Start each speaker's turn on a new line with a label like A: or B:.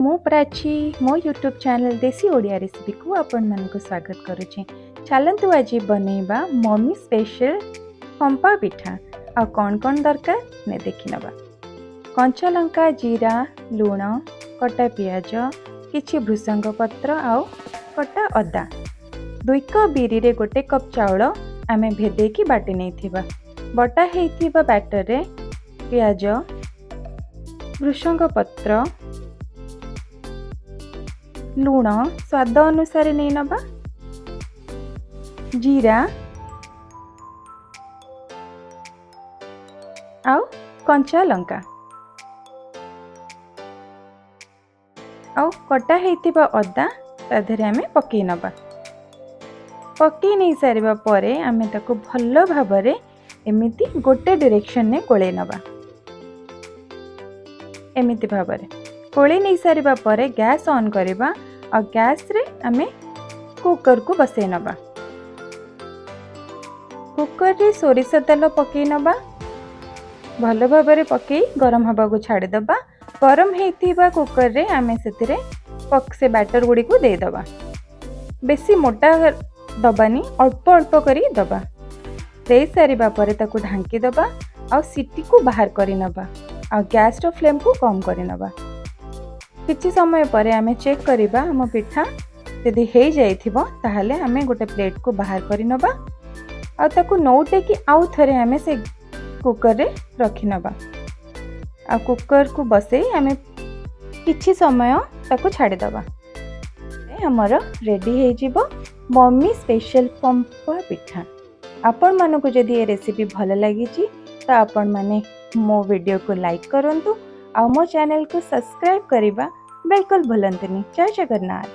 A: ମୁଁ ପ୍ରାଚୀ ମୋ YouTube channel देसी ओडिया रेसिपी को आपण मानक स्वागत करुचे। चलतु आज बनैबा मम्मी स्पेशल पंपा पिठा। आ कौन कौन दरकार ने देखि नबा। कंचा लंका, जीरा, लूण, कटा पियाज, किछि भृसंग पत्र आउ कटा अदा। 2 कप बिरी रे 1 कप चाउल आमे भेदेकी बाटी नैथिबा। बटा हेइथिबा बैटर रे पियाज, भृसंग पत्र, लूण स्वाद अनुसार नहीं नबा, जीरा आउ कंचा लंका आउ कटा हेइतिबा अदा ताधरे आमे पकई नबा। पकई नहीं सारिबा परे आमे ताको भल्लो भाबरे एमिति गोटे डायरेक्शन ने गोळे नबा। एमिति भाबरे गोळे नहीं सारिबा परे गैस ऑन करिबा और गैस रे आमे कुकर को बसई नबा। कुकर रे सोरिष तेल पकई नबा। भल भाबरे पकई गरम हवा को छाड़ी दबा। गरम हेइतिबा कुकर रे आमे सेतिरे से बैटर गुडी को दे दबा। बेसी मोटा दबानी, अल्प अल्प करी दबा। दे सारिबा परे ताको ढांकी दबा और सीटी को बाहर करी नबा और गैस रो फ्लेम को कम करी नबा। किछि समय परे आमे चेक करिबा हम पिठा यदि हे जाइथिबो ताहाले आमे गोटे प्लेट को बाहर करी नबा आ ताको नौटे कि आउ थरे आमे से कुकर रे रखि नबा। आ कुकर को बसे आमे किछि समय ताको छाडी दबा। हमर रेडी हे जिवो मम्मी स्पेशल पंपा पिठा। आपण मानको जदि ये रेसिपी भल लागी छि त आपण माने मो वीडियो को लाइक करंतु आ मो चैनल को सब्सक्राइब करिबा बिल्कुल भूलंतनी। जय जगन्नाथ।